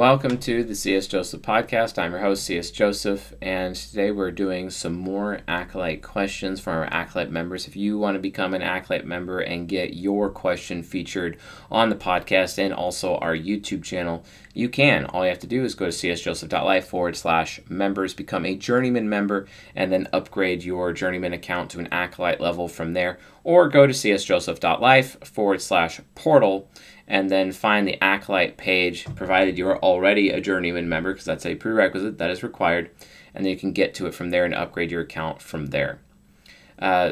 Welcome to the C.S. Joseph podcast. I'm your host, C.S. Joseph, and today we're doing some more Acolyte questions from our Acolyte members. If you want to become an Acolyte member and get your question featured on the podcast and also our YouTube channel, you can. All you have to do is go to csjoseph.life/members, become a Journeyman member, and then upgrade your Journeyman account to an Acolyte level from there, or go to csjoseph.life/portal and then find the Acolyte page, provided you are already a Journeyman member, because that's a prerequisite that is required, and then you can get to it from there and upgrade your account from there.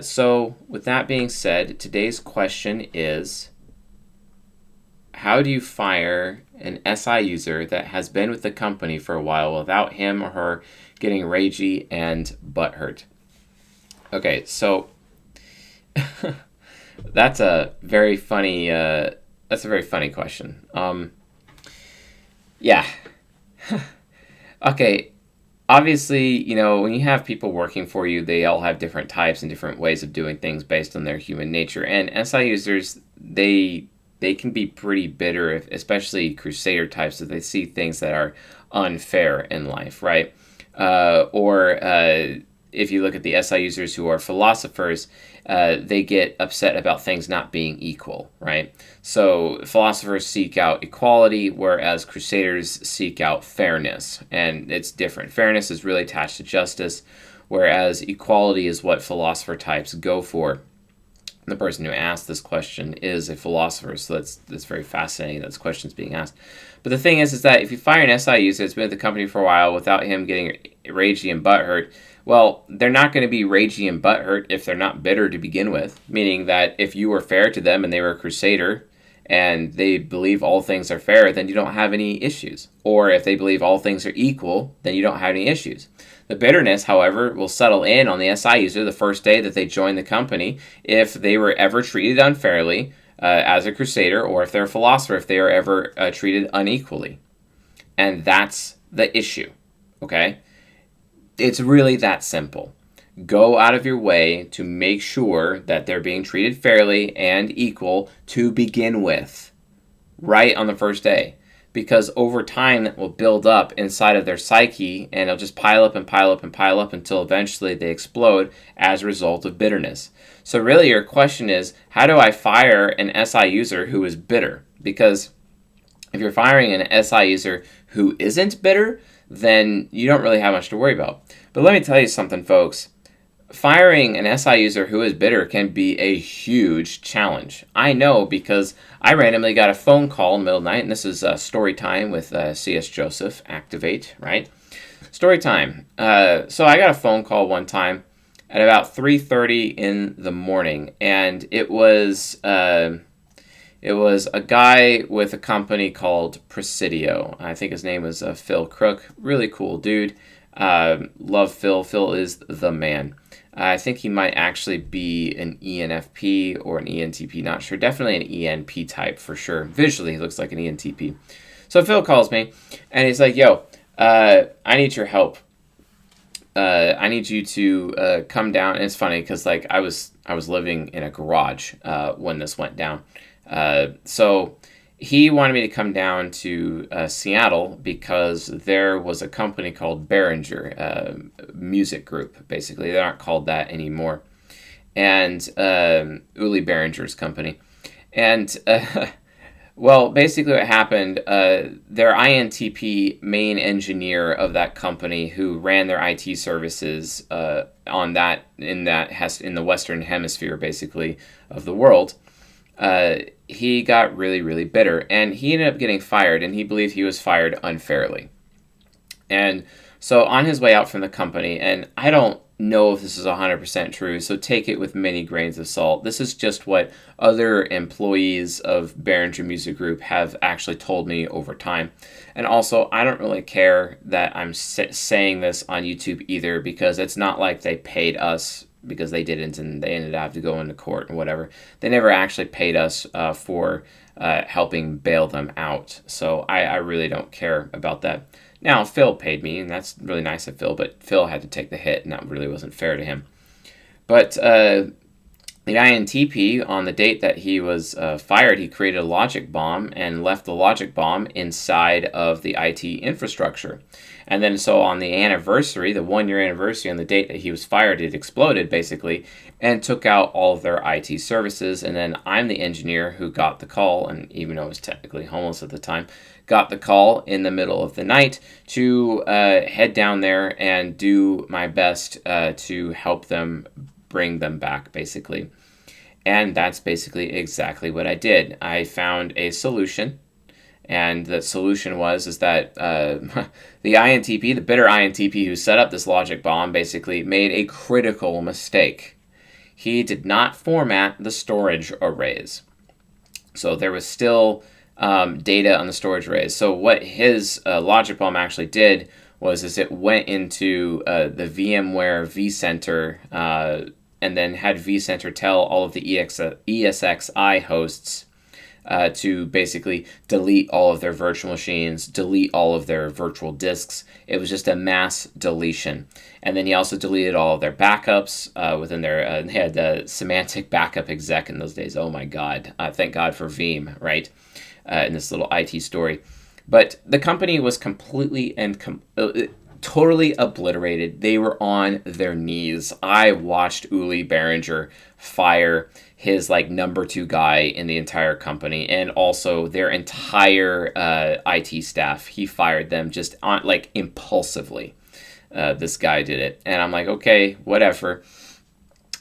So with that being said, today's question is, how do you fire an SI user that has been with the company for a while without him or her getting ragey and butthurt? Okay, so that's a very funny question. Yeah. Okay. Obviously, when you have people working for you, they all have different types and different ways of doing things based on their human nature. And SI users, they can be pretty bitter, especially Crusader types, if they see things that are unfair in life, right? Or if you look at the SI users who are philosophers, they get upset about things not being equal, right? So philosophers seek out equality, whereas Crusaders seek out fairness, and it's different. Fairness is really attached to justice, whereas equality is what philosopher types go for. The person who asked this question is a philosopher, so that's very fascinating that this question's being asked. But the thing is that if you fire an SI user that's been at the company for a while without him getting ragey and butthurt, well, they're not going to be ragey and butthurt if they're not bitter to begin with, meaning that if you were fair to them and they were a Crusader and they believe all things are fair, then you don't have any issues. Or if they believe all things are equal, then you don't have any issues. The bitterness, however, will settle in on the SI user the first day that they join the company if they were ever treated unfairly as a Crusader, or if they're a philosopher, if they are ever treated unequally. And that's the issue, okay? It's really that simple. Go out of your way to make sure that they're being treated fairly and equal to begin with, right on the first day. Because over time, that will build up inside of their psyche, and it'll just pile up and pile up and pile up until eventually they explode as a result of bitterness. So really your question is, how do I fire an SI user who is bitter? Because if you're firing an SI user who isn't bitter, then you don't really have much to worry about. But let me tell you something, folks. Firing an SI user who is bitter can be a huge challenge. I know, because I randomly got a phone call in the middle of the night, and this is story time with C.S. Joseph, Activate, right? Story time. So I got a phone call one time at about 3:30 in the morning, and it was a guy with a company called Presidio. I think his name was Phil Crook. Really cool dude. Love Phil. Phil is the man. I think he might actually be an ENFP or an ENTP, not sure. Definitely an ENP type for sure. Visually, he looks like an ENTP. So Phil calls me, and he's like, yo, I need your help. I need you to come down. And it's funny because I was living in a garage when this went down. So he wanted me to come down to Seattle because there was a company called Behringer, music group, basically. They aren't called that anymore. And Uli Behringer's company. And, well, basically what happened, their INTP main engineer of that company who ran their IT services in the Western Hemisphere, basically, of the world, he got really, really bitter, and he ended up getting fired, and he believed he was fired unfairly. And so on his way out from the company, and I don't know if this is 100% true, so take it with many grains of salt. This is just what other employees of Behringer Music Group have actually told me over time. And also, I don't really care that I'm saying this on YouTube either, because it's not like they paid us, because they didn't, and they ended up having to go into court and whatever. They never actually paid us for helping bail them out. So I really don't care about that. Now, Phil paid me, and that's really nice of Phil, but Phil had to take the hit, and that really wasn't fair to him. But the The INTP, on the date that he was fired, he created a logic bomb and left the logic bomb inside of the IT infrastructure. And then so on the anniversary, the 1 year anniversary, on the date that he was fired, it exploded basically and took out all of their IT services. And then I'm the engineer who got the call, and even though I was technically homeless at the time, got the call in the middle of the night to head down there and do my best to help them bring them back, basically. And that's basically exactly what I did. I found a solution, and the solution is that the INTP, the bitter INTP who set up this logic bomb, basically made a critical mistake. He did not format the storage arrays. So there was still data on the storage arrays. So what his logic bomb actually did is it went into the VMware vCenter and then had vCenter tell all of the ESXi hosts to basically delete all of their virtual machines, delete all of their virtual disks. It was just a mass deletion. And then he also deleted all of their backups within their, they had the semantic backup exec in those days. Oh my God. Thank God for Veeam, right? In this little IT story. But the company was completely and totally obliterated. They were on their knees. I watched Uli Berenger fire his number 2 guy in the entire company, and also their entire IT staff. He fired them just on impulsively. This guy did it, and I'm like, okay, whatever.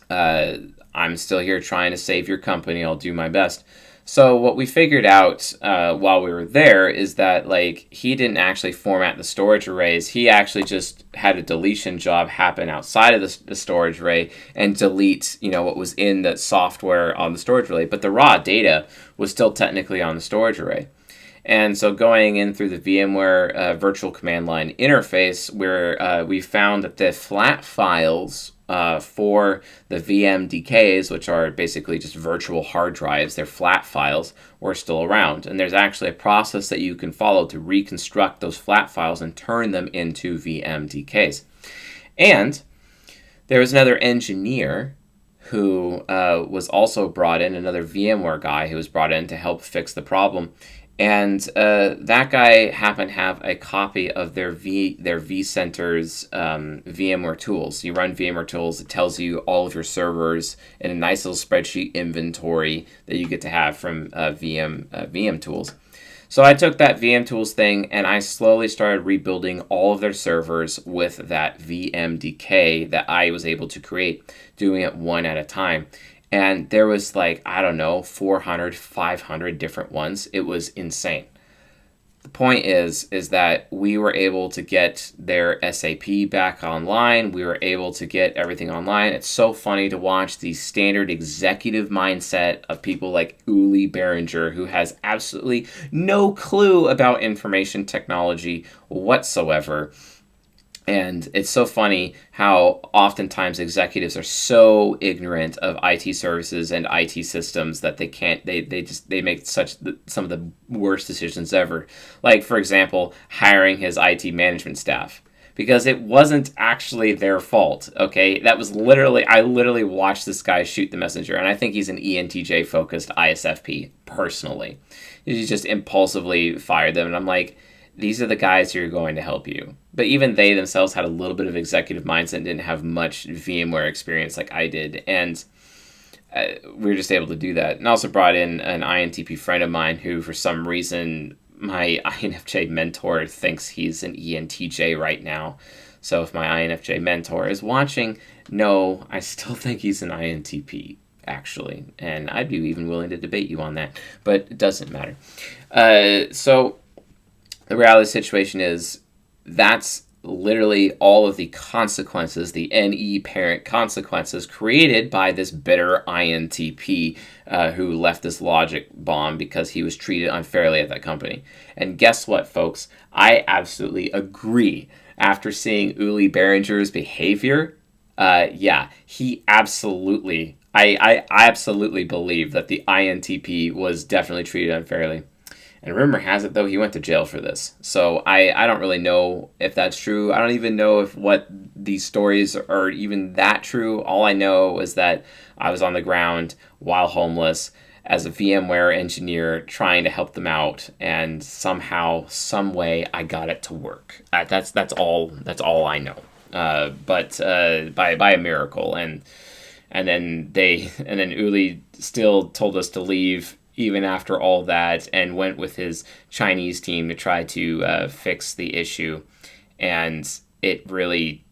I'm still here trying to save your company. I'll do my best. So what we figured out while we were there is that he didn't actually format the storage arrays. He actually just had a deletion job happen outside of the storage array and delete what was in the software on the storage array. But the raw data was still technically on the storage array. And so going in through the VMware virtual command line interface, where we found that the flat files for the VMDKs, which are basically just virtual hard drives, they're flat files, were still around. And there's actually a process that you can follow to reconstruct those flat files and turn them into VMDKs. And there was another engineer who was also brought in, another VMware guy who was brought in to help fix the problem. And that guy happened to have a copy of their vCenter's VMware tools. You run VMware tools, it tells you all of your servers in a nice little spreadsheet inventory that you get to have from VM tools. So I took that VM tools thing and I slowly started rebuilding all of their servers with that VMDK that I was able to create, doing it one at a time. And there was 400, 500 different ones. It was insane. The point is that we were able to get their SAP back online. We were able to get everything online. It's so funny to watch the standard executive mindset of people like Uli Berenger, who has absolutely no clue about information technology whatsoever. And it's so funny how oftentimes executives are so ignorant of IT services and IT systems that they make some of the worst decisions ever. Like, for example, hiring his IT management staff. Because it wasn't actually their fault, okay? I literally watched this guy shoot the messenger, and I think he's an ENTJ-focused ISFP, personally. He just impulsively fired them, and I'm like, these are the guys who are going to help you. But even they themselves had a little bit of executive mindset and didn't have much VMware experience like I did. And we were just able to do that. And also brought in an INTP friend of mine who, for some reason, my INFJ mentor thinks he's an ENTJ right now. So if my INFJ mentor is watching, no, I still think he's an INTP, actually. And I'd be even willing to debate you on that. But it doesn't matter. So the reality of the situation is that's literally all of the consequences, the NE parent consequences created by this bitter INTP who left this logic bomb because he was treated unfairly at that company. And guess what, folks? I absolutely agree. After seeing Uli Berenger's behavior, he absolutely, I absolutely believe that the INTP was definitely treated unfairly. And rumor has it, though, he went to jail for this. So I don't really know if that's true. I don't even know if what these stories are even that true. All I know is that I was on the ground while homeless as a VMware engineer trying to help them out, and somehow, some way, I got it to work. That's all I know. But by a miracle, and then Uli still told us to leave even after all that, and went with his Chinese team to try to fix the issue. And it really,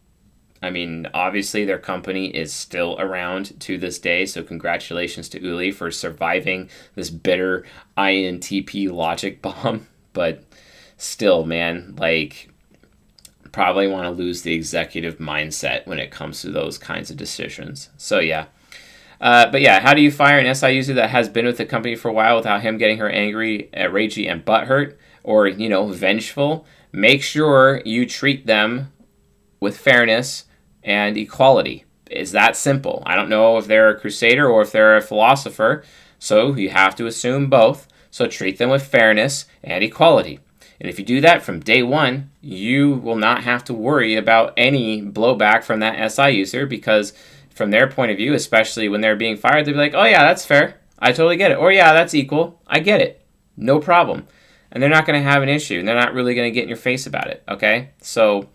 I mean, obviously their company is still around to this day, so congratulations to Uli for surviving this bitter INTP logic bomb. But still, man, like, probably want to lose the executive mindset when it comes to those kinds of decisions. So yeah. But yeah, how do you fire an SI user that has been with the company for a while without him getting her angry, ragey, and butthurt, or, vengeful? Make sure you treat them with fairness and equality. It's that simple. I don't know if they're a crusader or if they're a philosopher, so you have to assume both. So treat them with fairness and equality. And if you do that from day one, you will not have to worry about any blowback from that SI user, because from their point of view, especially when they're being fired, they'll be like, oh yeah, that's fair. I totally get it. Or yeah, that's equal. I get it. No problem. And they're not going to have an issue, and they're not really going to get in your face about it, okay? So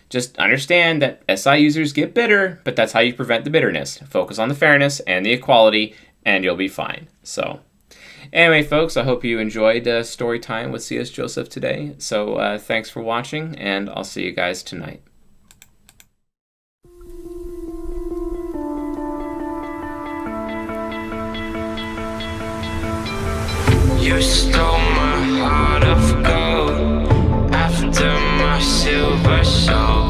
just understand that SI users get bitter, but that's how you prevent the bitterness. Focus on the fairness and the equality, and you'll be fine. So anyway, folks, I hope you enjoyed story time with C.S. Joseph today. So thanks for watching, and I'll see you guys tonight. You stole my heart of gold after my silver soul.